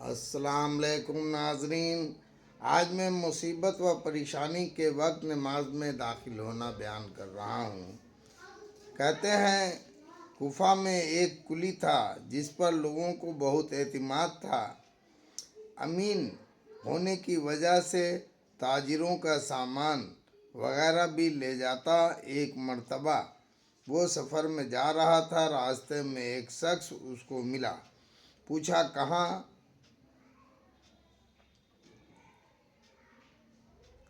السلام علیکم ناظرین، آج میں مصیبت و پریشانی کے وقت نماز میں داخل ہونا بیان کر رہا ہوں۔ کہتے ہیں کوفہ میں ایک کلی تھا جس پر لوگوں کو بہت اعتماد تھا۔ امین ہونے کی وجہ سے تاجروں کا سامان وغیرہ بھی لے جاتا۔ ایک مرتبہ وہ سفر میں جا رہا تھا، راستے میں ایک شخص اس کو ملا۔ پوچھا کہاں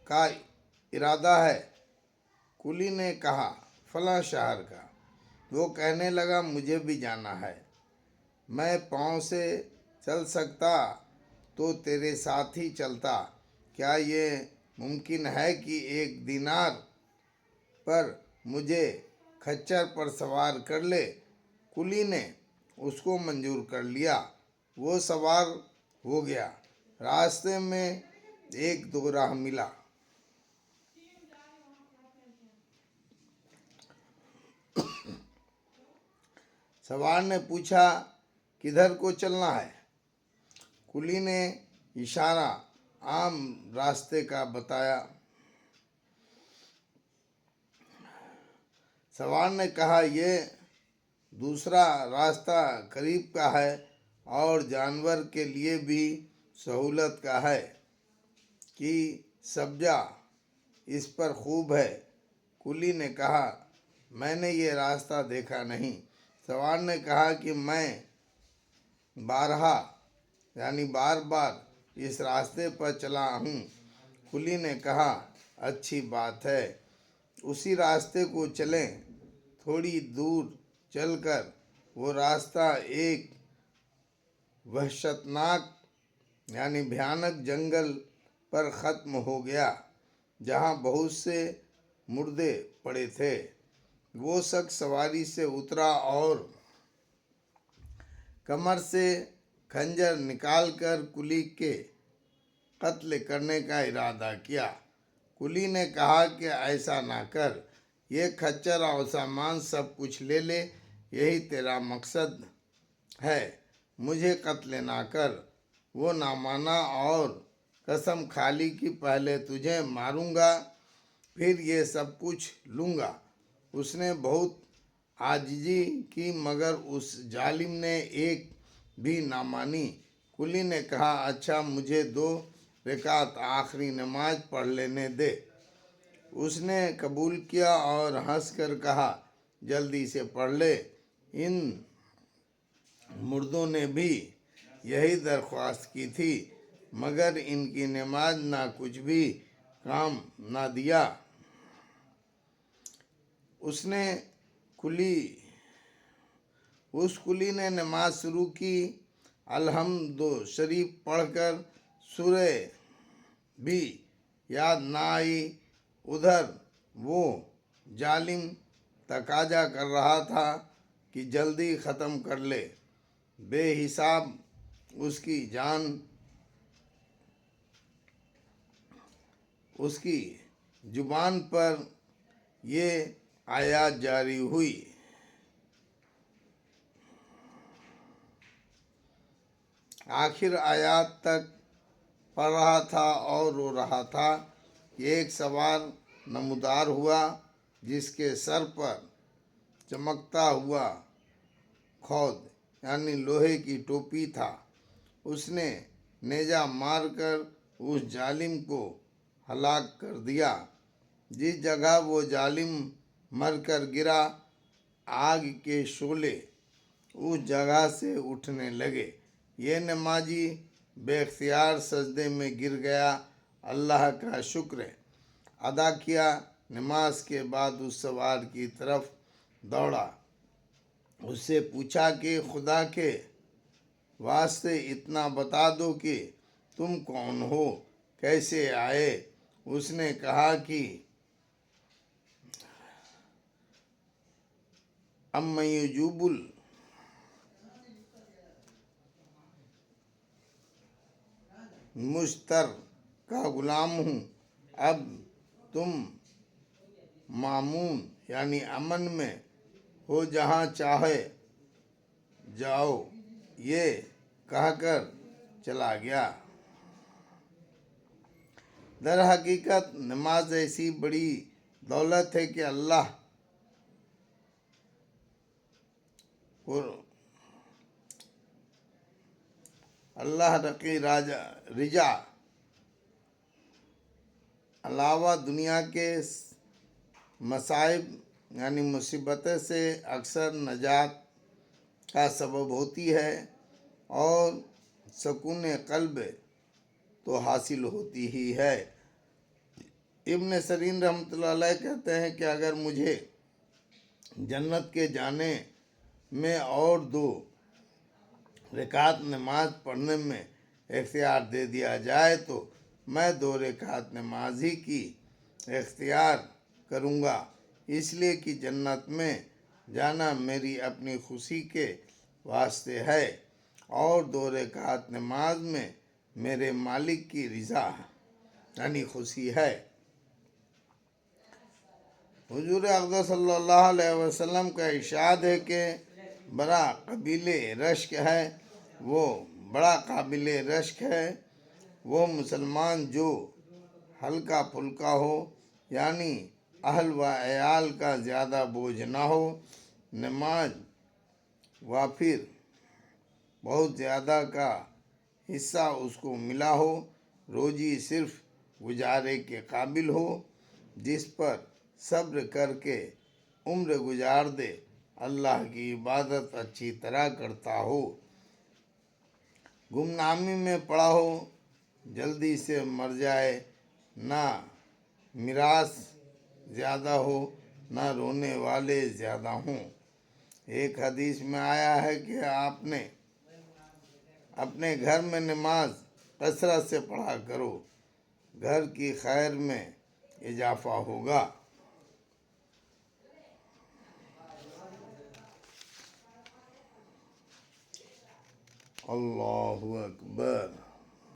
کا ارادہ ہے؟ کلی نے کہا فلاں شہر کا۔ وہ کہنے لگا مجھے بھی جانا ہے، میں پاؤں سے چل سکتا تو تیرے ساتھ ہی چلتا۔ کیا یہ ممکن ہے کہ 1 دینار پر مجھے کھچر پر سوار کر لے؟ کلی نے اس کو منظور کر لیا۔ وہ سوار ہو گیا۔ راستے میں ایک دوراہ ملا۔ سوار نے پوچھا کدھر کو چلنا ہے؟ کلی نے اشارہ عام راستے کا بتایا۔ سوار نے کہا یہ دوسرا راستہ قریب کا ہے اور جانور کے لیے بھی سہولت کا ہے کہ سبزہ اس پر خوب ہے۔ کلی نے کہا میں نے یہ راستہ دیکھا نہیں۔ سوار نے کہا کہ میں بار بار اس راستے پر چلا ہوں۔ کلی نے کہا اچھی بات ہے، اسی راستے کو چلیں۔ تھوڑی دور چل کر وہ راستہ ایک وحشتناک بھیانک جنگل پر ختم ہو گیا جہاں بہت سے مردے پڑے تھے۔ وہ شخص سواری سے اترا اور کمر سے خنجر نکال کر کلی کے قتل کرنے کا ارادہ کیا۔ کلی نے کہا کہ ایسا نہ کر، یہ کھچر اور سامان سب کچھ لے لے، یہی تیرا مقصد ہے، مجھے قتل نہ کر۔ وہ نہ مانا اور قسم کھا لی کہ پہلے تجھے ماروں گا پھر یہ سب کچھ لوں گا۔ اس نے بہت عاجزی کی مگر اس ظالم نے ایک بھی نہ مانی۔ کلی نے کہا اچھا مجھے 2 رکعت آخری نماز پڑھ لینے دے۔ اس نے قبول کیا اور ہنس کر کہا جلدی سے پڑھ لے۔ ان مردوں نے بھی یہی درخواست کی تھی مگر ان کی نماز نہ کچھ بھی کام نہ دیا۔ اس کلی نے نماز شروع کی۔ الحمد شریف پڑھ کر سورہ بھی یاد نہ آئی۔ ادھر وہ ظالم تقاضا کر رہا تھا کہ جلدی ختم کر لے۔ بے حساب اس کی زبان پر یہ آیات جاری ہوئی۔ آخر آیات تک پڑھ رہا تھا اور رو رہا تھا کہ ایک سوار نمودار ہوا جس کے سر پر چمکتا ہوا خود لوہے کی ٹوپی تھا۔ اس نے نیزہ مار کر اس ظالم کو ہلاک کر دیا۔ جس جگہ وہ ظالم مر کر گرا آگ کے شعلے اس جگہ سے اٹھنے لگے۔ یہ نمازی بے اختیار سجدے میں گر گیا، اللہ کا شکر ادا کیا۔ نماز کے بعد اس سوار کی طرف دوڑا، اس سے پوچھا کہ خدا کے واسطے اتنا بتا دو کہ تم کون ہو، کیسے آئے؟ اس نے کہا کہ اَمَّن یُجِیبُ المضطر کا غلام ہوں۔ اب تم مامون امن میں ہو، جہاں چاہے جاؤ۔ یہ کہہ کر چلا گیا۔ در حقیقت نماز ایسی بڑی دولت ہے کہ اللہ رقی رجا علاوہ دنیا کے مصائب یعنی مصیبتیں سے اکثر نجات کا سبب ہوتی ہے اور سکون قلب تو حاصل ہوتی ہی ہے۔ ابن سیرین رحمۃ اللہ علیہ کہتے ہیں کہ اگر مجھے جنت کے جانے میں اور 2 رکعت نماز پڑھنے میں اختیار دے دیا جائے تو میں 2 رکعت نماز ہی کی اختیار کروں گا، اس لیے کہ جنت میں جانا میری اپنی خوشی کے واسطے ہے اور 2 رکعت نماز میں میرے مالک کی رضا یعنی خوشی ہے۔ حضور اقدس صلی اللہ علیہ وسلم کا ارشاد ہے کہ بڑا قابل رشک ہے وہ مسلمان جو ہلکا پھلکا ہو یعنی اہل و عیال کا زیادہ بوجھ نہ ہو، نماز وافر بہت زیادہ کا حصہ اس کو ملا ہو، روزی صرف گزارے کے قابل ہو، جس پر صبر کر کے عمر گزار دے، اللہ کی عبادت اچھی طرح کرتا ہو، گمنامی میں پڑا ہو، جلدی سے مر جائے، نہ میراث زیادہ ہو نہ رونے والے زیادہ ہوں۔ ایک حدیث میں آیا ہے کہ آپ نے اپنے گھر میں نماز کثرت سے پڑھا کرو، گھر کی خیر میں اضافہ ہوگا۔ اللہ اکبر۔